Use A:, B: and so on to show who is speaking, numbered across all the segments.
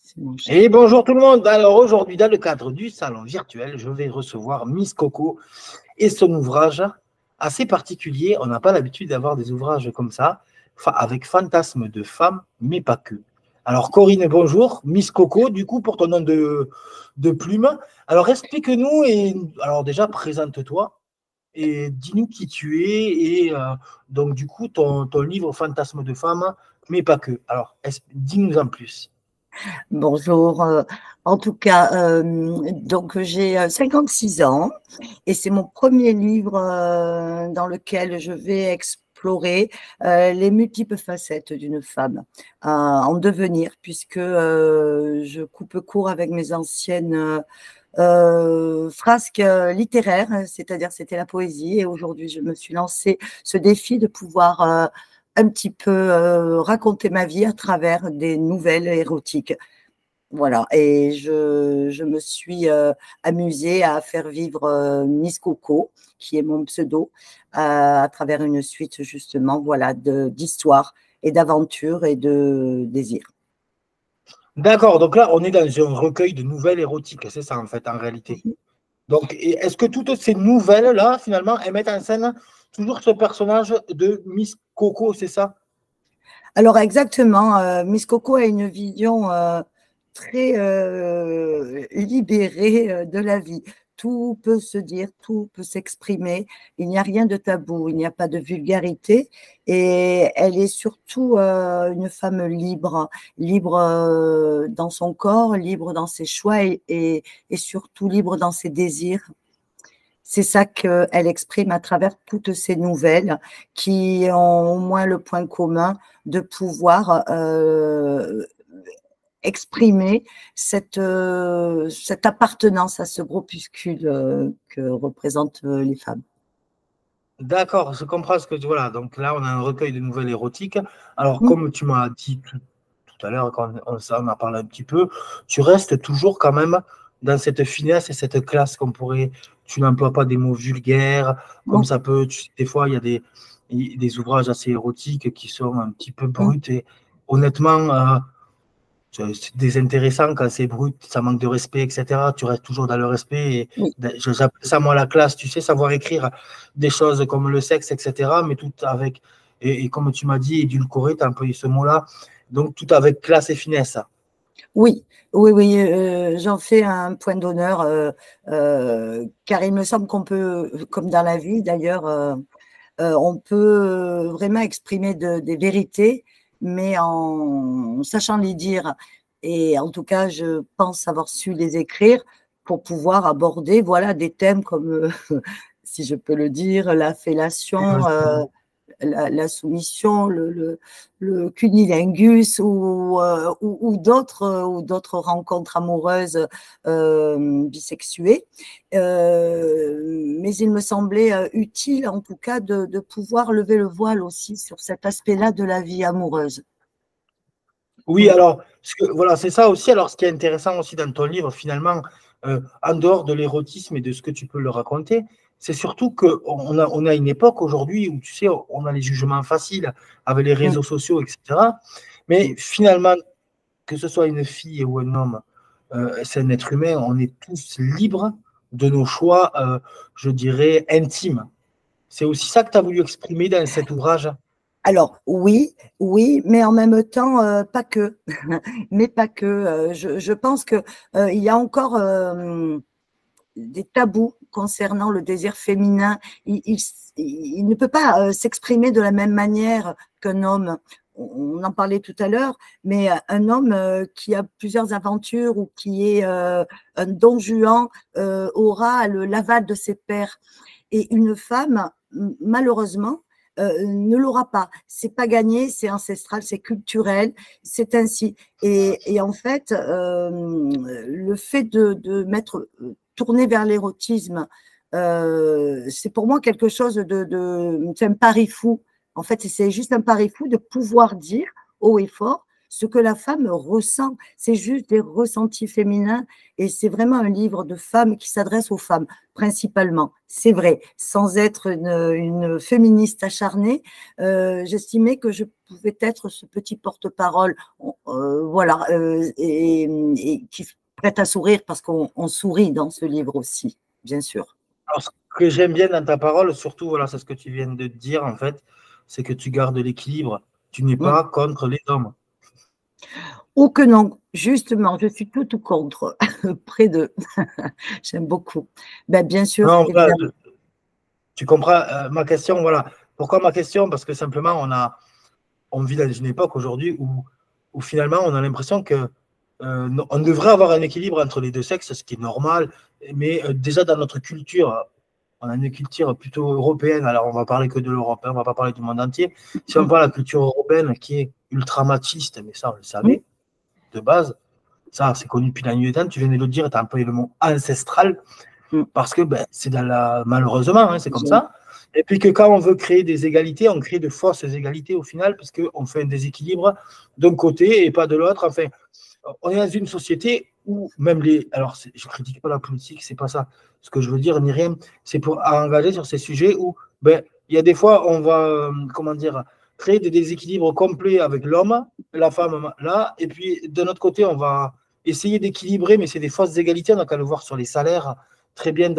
A: C'est mon chat.
B: Et bonjour tout le monde. Alors aujourd'hui, dans le cadre du salon virtuel, je vais recevoir Miss Coco et son ouvrage assez particulier. On n'a pas l'habitude d'avoir des ouvrages comme ça, avec fantasme de femme, mais pas que. Alors Corinne, bonjour. Miss Coco, du coup, pour ton nom de plume. Alors explique-nous et alors déjà présente-toi et dis-nous qui tu es et donc du coup ton livre Fantasme de femme, mais pas que. Alors dis-nous en plus.
A: Bonjour. En tout cas, donc j'ai 56 ans et c'est mon premier livre dans lequel je vais explorer les multiples facettes d'une femme en devenir, puisque je coupe court avec mes anciennes frasques littéraires, c'est-à-dire c'était la poésie, et aujourd'hui je me suis lancé ce défi de pouvoir un petit peu raconter ma vie à travers des nouvelles érotiques. Voilà, et je me suis amusée à faire vivre Miss Coco, qui est mon pseudo, à travers une suite justement, voilà, d'histoires et d'aventures et de désirs.
B: D'accord, donc là, on est dans un recueil de nouvelles érotiques, c'est ça en fait, en réalité. Donc, est-ce que toutes ces nouvelles-là, finalement, elles mettent en scène toujours ce personnage de Miss Coco, c'est ça?
A: Alors exactement, Miss Coco a une vision très libérée de la vie. Tout peut se dire, tout peut s'exprimer. Il n'y a rien de tabou, il n'y a pas de vulgarité. Et elle est surtout une femme libre, libre dans son corps, libre dans ses choix et surtout libre dans ses désirs. C'est ça qu'elle exprime à travers toutes ces nouvelles qui ont au moins le point commun de pouvoir exprimer cette appartenance à ce groupuscule que représentent les femmes.
B: D'accord, je comprends ce que tu... Voilà, donc là, on a un recueil de nouvelles érotiques. Alors,
A: Mm.
B: comme tu m'as dit tout à l'heure, quand on en a parlé un petit peu, tu restes toujours quand même dans cette finesse et cette classe qu'on pourrait... Tu n'emploies pas des mots vulgaires, comme
A: Non.
B: ça peut... des fois, il y a des ouvrages assez érotiques qui sont un petit peu
A: Mm.
B: bruts et honnêtement... c'est désintéressant quand c'est brut, ça manque de respect, etc. Tu restes toujours dans le respect. Et
A: Oui.
B: j'appelle ça, moi, la classe. Tu sais, savoir écrire des choses comme le sexe, etc. Mais tout avec, et comme tu m'as dit, édulcoré, tu as employé ce mot-là. Donc, tout avec classe et finesse.
A: Oui, oui, oui, j'en fais un point d'honneur, car il me semble qu'on peut, comme dans la vie d'ailleurs, on peut vraiment exprimer des vérités, mais en sachant les dire. Et en tout cas, je pense avoir su les écrire pour pouvoir aborder, voilà, des thèmes comme, si je peux le dire, la fellation, la soumission, le cunilingus ou d'autres rencontres amoureuses bisexuées. Mais il me semblait utile, en tout cas, de pouvoir lever le voile aussi sur cet aspect-là de la vie amoureuse.
B: Oui, alors, voilà, c'est ça aussi. Alors, ce qui est intéressant aussi dans ton livre, finalement, en dehors de l'érotisme et de ce que tu peux le raconter, c'est surtout on a une époque aujourd'hui où, tu sais, on a les jugements faciles avec les
A: Mm.
B: réseaux sociaux, etc. Mais finalement, que ce soit une fille ou un homme, c'est un être humain, on est tous libres de nos choix, je dirais, intimes. C'est aussi ça que tu as voulu exprimer dans cet ouvrage.
A: Alors oui, oui, mais en même temps, pas que. Mais pas que. Je pense que il y a encore des tabous concernant le désir féminin. Il ne peut pas s'exprimer de la même manière qu'un homme. On en parlait tout à l'heure, mais un homme qui a plusieurs aventures ou qui est un don Juan aura l'aval de ses pairs. Et une femme, malheureusement, ne l'aura pas. C'est pas gagné, c'est ancestral, c'est culturel, c'est ainsi. Et en fait, le fait de mettre tourné vers l'érotisme, c'est pour moi quelque chose c'est un pari fou. En fait, c'est juste un pari fou de pouvoir dire haut et fort ce que la femme ressent. C'est juste des ressentis féminins et c'est vraiment un livre de femmes qui s'adresse aux femmes, principalement. C'est vrai, sans être une féministe acharnée, j'estimais que je pouvais être ce petit porte-parole, voilà, et qui prête à sourire parce qu'on sourit dans ce livre aussi, bien sûr.
B: Alors, ce que j'aime bien dans ta parole, surtout, voilà, c'est ce que tu viens de dire, en fait, c'est que tu gardes l'équilibre. Tu n'es pas contre les hommes.
A: Oh que non, justement, je suis tout contre, près d'eux. J'aime beaucoup. Ben, bien sûr,
B: Non, voilà,
A: évidemment.
B: tu comprends ma question, voilà. Pourquoi ma question? Parce que simplement, on vit dans une époque aujourd'hui où finalement, on a l'impression que on devrait avoir un équilibre entre les deux sexes, ce qui est normal, mais déjà dans notre culture, on a une culture plutôt européenne, alors on va parler que de l'Europe, hein, on ne va pas parler du monde entier. Si on parle de la culture européenne qui est ultra machiste, mais ça on le savait de base, ça c'est connu depuis la nuit des temps, tu viens de le dire, tu as employé le mot ancestral, parce que ben, c'est malheureusement, hein, c'est comme ça. Et puis que quand on veut créer des égalités, on crée de fausses égalités au final, parce qu'on fait un déséquilibre d'un côté et pas de l'autre. Enfin, on est dans une société où même les… Alors, je ne critique pas la politique, c'est pas ça. Ce que je veux dire, ni rien, c'est pour engager sur ces sujets où ben, il y a des fois, on va, comment dire, créer des déséquilibres complets avec l'homme, la femme là, et puis de notre côté, on va essayer d'équilibrer, mais c'est des fausses égalités, on a qu'à le voir sur les salaires, très bien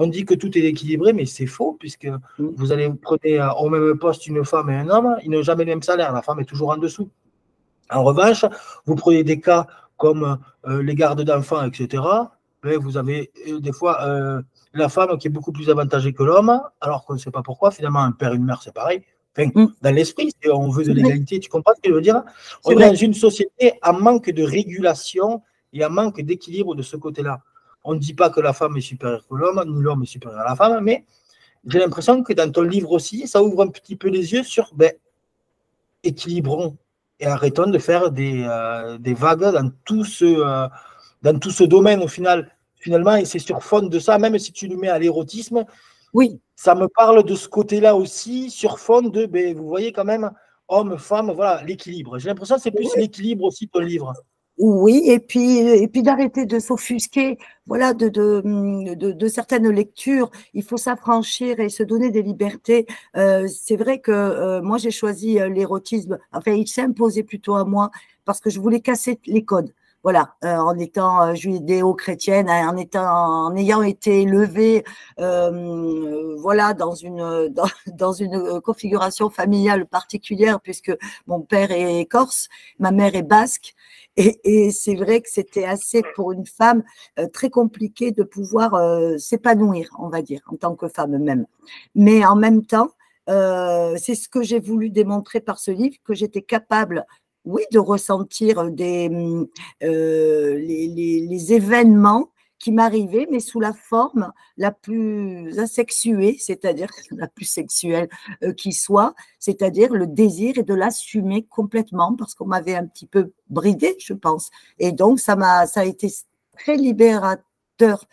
B: on dit que tout est équilibré, mais c'est faux, puisque vous allez prendre au même poste une femme et un homme, ils n'ont jamais le même salaire, la femme est toujours en dessous. En revanche, vous prenez des cas comme les gardes d'enfants, etc., ben, vous avez des fois la femme qui est beaucoup plus avantagée que l'homme, alors qu'on ne sait pas pourquoi, finalement, un père et une mère, c'est pareil. Enfin, dans l'esprit, on veut de l'égalité, tu comprends ce que je veux dire? On est dans une société en manque de régulation et en manque d'équilibre de ce côté-là. On ne dit pas que la femme est supérieure que l'homme, ni l'homme est supérieur à la femme, mais j'ai l'impression que dans ton livre aussi, ça ouvre un petit peu les yeux sur ben, équilibrons et arrêtons de faire des vagues dans tout ce domaine au final. Finalement, et c'est sur fond de ça, même si tu nous mets à l'érotisme,
A: oui,
B: ça me parle de ce côté-là aussi, sur fond de, ben, vous voyez quand même, homme, femme, voilà, l'équilibre. J'ai l'impression que c'est plus l'équilibre aussi ton livre.
A: oui, et puis d'arrêter de s'offusquer, voilà, de certaines lectures. Il faut s'affranchir et se donner des libertés. C'est vrai que moi j'ai choisi l'érotisme. Enfin, il s'est imposé plutôt à moi parce que je voulais casser les codes. Voilà, en étant judéo-chrétienne, en ayant été élevée, voilà, dans une configuration familiale particulière, puisque mon père est corse, ma mère est basque. Et c'est vrai que c'était assez, pour une femme, très compliqué de pouvoir s'épanouir, on va dire, en tant que femme même. Mais en même temps, c'est ce que j'ai voulu démontrer par ce livre, que j'étais capable, oui, de ressentir les événements qui m'arrivaient, mais sous la forme la plus asexuée, c'est-à-dire la plus sexuelle qui soit, c'est-à-dire le désir et de l'assumer complètement parce qu'on m'avait un petit peu bridée, je pense. Et donc, ça a été très libérateur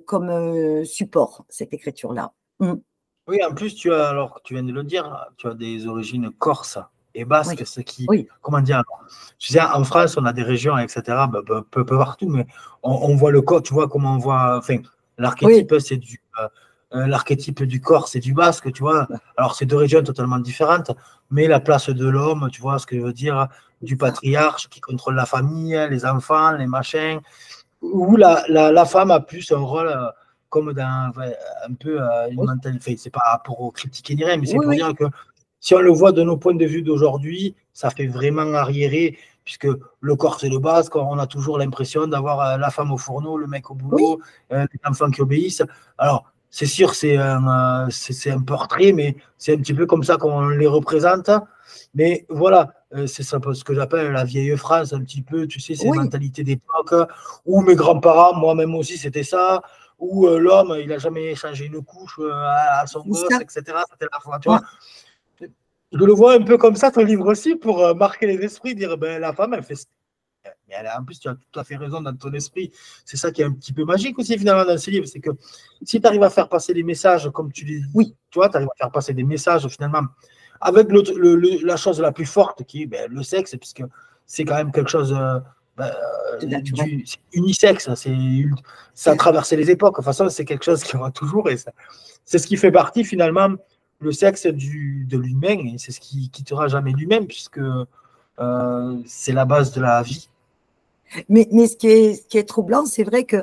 A: comme support, cette écriture-là.
B: Oui, en plus, alors tu viens de le dire, tu as des origines corse et basque, ce qui, comment dire, tu sais, en France, on a des régions, etc., peu partout, mais on voit le corps, tu vois comment on voit, enfin, l'archétype, c'est l'archétype du corse et du basque, tu vois. Alors, c'est deux régions totalement différentes, mais la place de l'homme, tu vois ce que je veux dire, du patriarche qui contrôle la famille, les enfants, les machins, où la femme a plus un rôle comme dans un peu une mentalité. C'est pas pour critiquer ni rien, mais c'est pour dire que si on le voit de nos points de vue d'aujourd'hui, ça fait vraiment arriérer, puisque le corps c'est le basque, on a toujours l'impression d'avoir la femme au fourneau, le mec au boulot, les enfants qui obéissent. Alors, c'est sûr, c'est un portrait, mais c'est un petit peu comme ça qu'on les représente. Mais voilà, c'est ça ce que j'appelle la vieille France, un petit peu, tu sais, ces mentalités d'époque, où mes grands-parents, moi-même aussi, c'était ça, où l'homme, il n'a jamais changé une couche à son gosse, etc. C'était la foi, tu vois. Je le vois un peu comme ça, ton livre aussi, pour marquer les esprits, dire, ben, la femme, elle fait… Mais en plus, tu as tout à fait raison dans ton esprit. C'est ça qui est un petit peu magique aussi, finalement, dans ce livre. C'est que si tu arrives à faire passer des messages, comme tu dis, tu vois, tu arrives à faire passer des messages, finalement, avec la chose la plus forte qui est ben, le sexe, puisque c'est quand même quelque chose ben, c'est unisexe, ça a traversé les époques. De toute façon, c'est quelque chose qui aura toujours, et c'est ce qui fait partie finalement, le sexe de l'humain, et c'est ce qui quittera jamais l'humain, puisque c'est la base de la vie.
A: Mais ce qui est troublant, c'est vrai que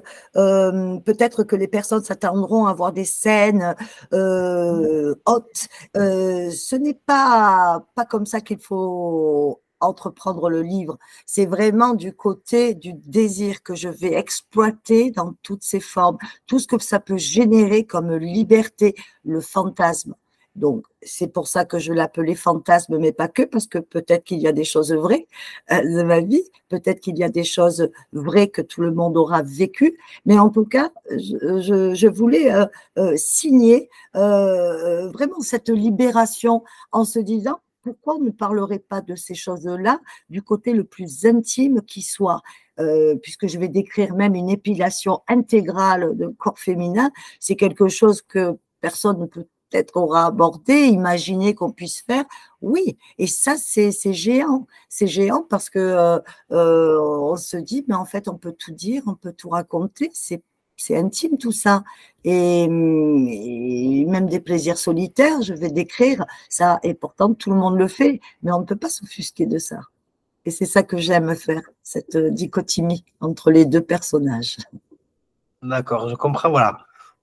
A: peut-être que les personnes s'attendront à voir des scènes hautes. Ce n'est pas comme ça qu'il faut entreprendre le livre. C'est vraiment du côté du désir que je vais exploiter dans toutes ses formes, tout ce que ça peut générer comme liberté, le fantasme. Donc, c'est pour ça que je l'appelais fantasme, mais pas que, parce que peut-être qu'il y a des choses vraies de ma vie, peut-être qu'il y a des choses vraies que tout le monde aura vécues, mais en tout cas, je voulais signer vraiment cette libération en se disant, pourquoi on ne parlerait pas de ces choses-là du côté le plus intime qui soit, puisque je vais décrire même une épilation intégrale de corps féminin, c'est quelque chose que personne ne peut peut-être qu'on aura abordé, imaginer qu'on puisse faire, oui, et ça c'est géant parce que on se dit, mais en fait on peut tout dire, on peut tout raconter, c'est intime tout ça, et même des plaisirs solitaires, je vais décrire ça, et pourtant tout le monde le fait, mais on ne peut pas s'offusquer de ça, et c'est ça que j'aime faire, cette dichotomie entre les deux personnages.
B: D'accord, je comprends, voilà.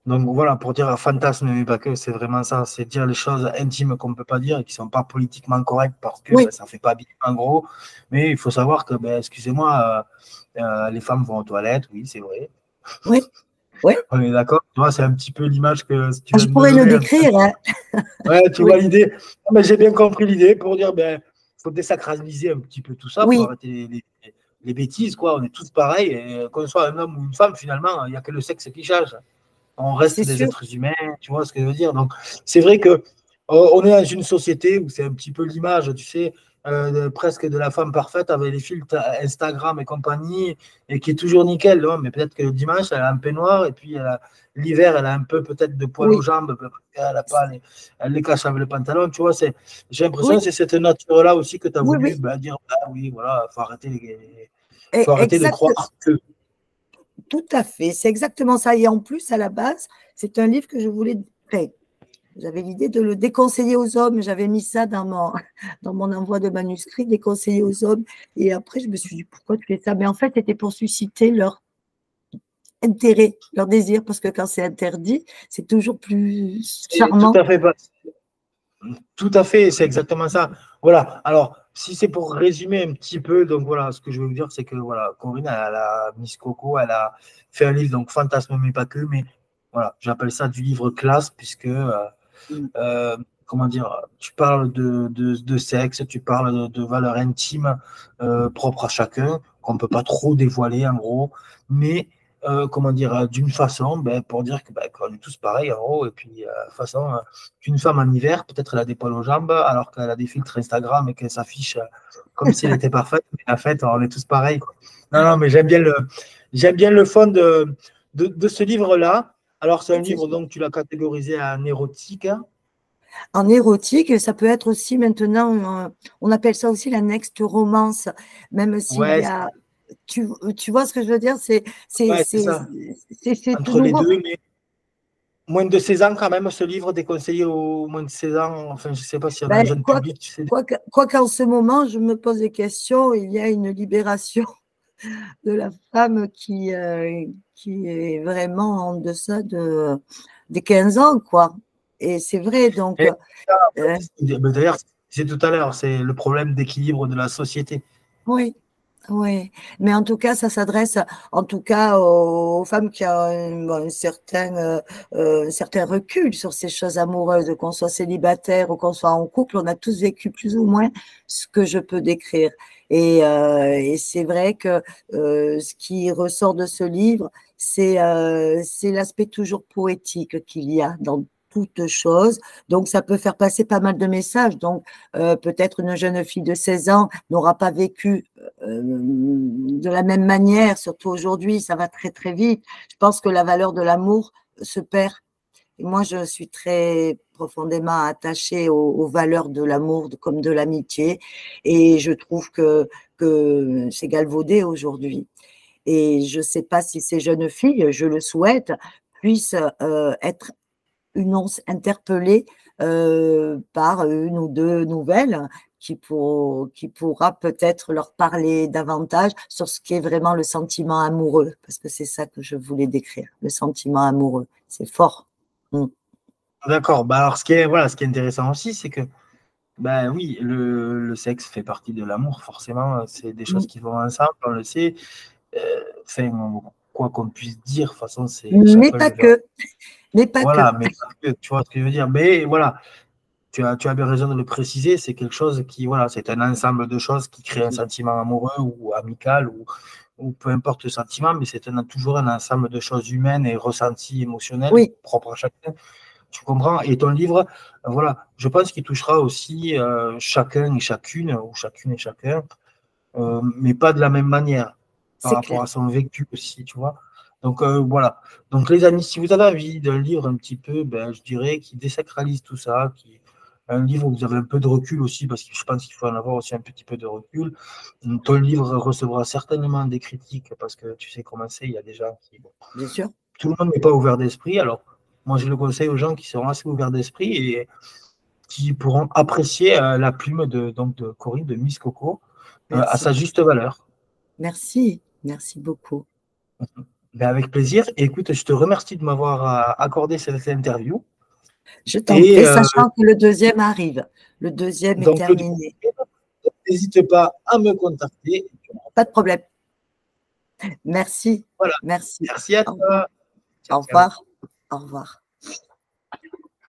B: Donc voilà, pour dire fantasme, mais pas que, c'est vraiment ça, c'est dire les choses intimes qu'on ne peut pas dire et qui ne sont pas politiquement correctes parce que
A: Oui,
B: ben, ça ne fait pas bien en gros. Mais il faut savoir que, ben, excusez-moi, les femmes vont aux toilettes, oui, c'est vrai.
A: oui, oui.
B: On est d'accord. Tu vois, c'est un petit peu l'image que si tu
A: Ah,
B: viens
A: je
B: de me
A: pourrais le
B: donner.
A: décrire, hein.
B: Ouais, tu
A: Oui,
B: vois l'idée. Non, mais j'ai bien compris l'idée pour dire, ben, faut désacraliser un petit peu tout ça, faut
A: oui,
B: arrêter les bêtises, quoi. On est tous pareils, et qu'on soit un homme ou une femme, finalement, il n'y a que le sexe qui change. On reste
A: c'est
B: des
A: sûr.
B: êtres humains, tu vois ce que je veux dire. Donc, c'est vrai que on est dans une société où c'est un petit peu l'image, tu sais, presque de la femme parfaite avec les filtres Instagram et compagnie, et qui est toujours nickel, hein, mais peut-être que le dimanche, elle a un peignoir, et puis l'hiver, elle a un peu peut-être de poils aux
A: Oui,
B: jambes, elle, a pas elle les cache avec le pantalon, tu vois. J'ai l'impression
A: oui,
B: que c'est cette nature-là aussi que tu as
A: oui,
B: voulu
A: oui.
B: ben, dire, ah oui, voilà, faut arrêter de
A: Exact,
B: croire que.
A: tout à fait. C'est exactement ça. Et en plus, à la base, c'est un livre que je voulais. Enfin, j'avais l'idée de le déconseiller aux hommes. J'avais mis ça dans mon envoi de manuscrit, déconseiller aux hommes. Et après, je me suis dit, pourquoi tu fais ça? Mais en fait, c'était pour susciter leur intérêt, leur désir, parce que quand c'est interdit, c'est toujours plus
B: C'est tout
A: charmant.
B: à fait pas. Tout à fait, c'est exactement ça. Voilà. Alors, si c'est pour résumer un petit peu, donc voilà, ce que je veux vous dire, c'est que voilà, Corinne, elle a Miss Coco, elle a fait un livre, donc Fantasme, mais pas que, mais voilà, j'appelle ça du livre classe, puisque, euh, comment dire, tu parles de sexe, tu parles de valeurs intimes propres à chacun, qu'on ne peut pas trop dévoiler, en gros, mais comment dire, d'une façon, ben, pour dire que, ben, qu'on est tous pareils en gros, et puis façon, qu'une femme en hiver, peut-être elle a des poils aux jambes, alors qu'elle a des filtres Instagram et qu'elle s'affiche comme si elle était parfaite, mais en fait, on est tous pareils, quoi. Non, non, mais j'aime bien le fond de ce livre-là. Alors, c'est un livre, donc, tu l'as catégorisé en érotique.
A: En érotique, ça peut être aussi maintenant, on appelle ça aussi la next romance, même s'il y
B: Ouais,
A: a, tu vois ce que je veux dire,
B: ouais, c'est ça.
A: c'est tout
B: Entre les
A: nouveau.
B: deux, mais moins de 16 ans quand même, ce livre déconseillé aux moins de 16 ans. Enfin, je ne sais pas s'il y en a un
A: Ben,
B: jeune public, tu sais.
A: quoi qu'en ce moment, je me pose des questions, il y a une libération de la femme qui est vraiment en deçà des 15 ans, quoi. Et c'est vrai, donc,
B: Et
A: euh,
B: d'ailleurs, c'est tout à l'heure, c'est le problème d'équilibre de la société.
A: oui. Oui, mais en tout cas, ça s'adresse en tout cas aux femmes qui ont un certain recul sur ces choses amoureuses, qu'on soit célibataire ou qu'on soit en couple, on a tous vécu plus ou moins ce que je peux décrire. Et c'est vrai que ce qui ressort de ce livre, c'est l'aspect toujours poétique qu'il y a dans toute chose. Donc, ça peut faire passer pas mal de messages. Donc, peut-être une jeune fille de 16 ans n'aura pas vécu de la même manière, surtout aujourd'hui, ça va très très vite. Je pense que la valeur de l'amour se perd Et moi, je suis très profondément attachée aux valeurs de l'amour comme de l'amitié. Et je trouve que c'est galvaudé aujourd'hui. Et je ne sais pas si ces jeunes filles, je le souhaite, puissent être interpellées par une ou deux nouvelles qui pourra peut-être leur parler davantage sur ce qui est vraiment le sentiment amoureux, parce que c'est ça que je voulais décrire, le sentiment amoureux. C'est fort.
B: D'accord. Bah alors, ce qui est intéressant aussi, c'est que, ben oui, le sexe fait partie de l'amour, forcément. C'est des choses qui vont ensemble, on le sait. Enfin, quoi qu'on puisse dire, de toute façon,
A: Mais
B: chacun
A: pas
B: le verra.
A: que. Mais pas que.
B: Voilà, mais pas que, tu vois ce que je veux dire. Mais voilà, tu as bien raison de le préciser, c'est quelque chose qui, voilà, c'est un ensemble de choses qui crée un sentiment amoureux ou amical ou peu importe le sentiment, mais c'est toujours un ensemble de choses humaines et ressentis émotionnels
A: Oui,
B: propres à chacun. Tu comprends? Et ton livre, voilà, je pense qu'il touchera aussi chacun et chacune, ou chacune et chacun, mais pas de la même manière par
A: c'est
B: rapport
A: clair.
B: à son vécu aussi, tu vois. Donc voilà. Donc les amis, si vous avez envie d'un livre un petit peu, ben, je dirais qui désacralise tout ça, un livre où vous avez un peu de recul aussi, parce que je pense qu'il faut en avoir aussi un petit peu de recul. Ton livre recevra certainement des critiques, parce que tu sais comment c'est, il y a des gens qui... Bon,
A: Bien sûr.
B: tout le monde n'est pas ouvert d'esprit, alors moi je le conseille aux gens qui seront assez ouverts d'esprit et qui pourront apprécier la plume de Corinne, de Miss Coco, à
A: Merci.
B: sa juste valeur.
A: Merci. Merci beaucoup.
B: Ben, avec plaisir. Et écoute, je te remercie de m'avoir accordé cette interview.
A: Je t'en
B: Et
A: prie, sachant que le deuxième arrive. Le deuxième est
B: donc,
A: terminé.
B: n'hésite pas à me contacter.
A: Pas de problème. Merci.
B: Voilà.
A: Merci.
B: Merci à
A: Au revoir.
B: toi. Ciao,
A: Au
B: ciao.
A: revoir. Au revoir.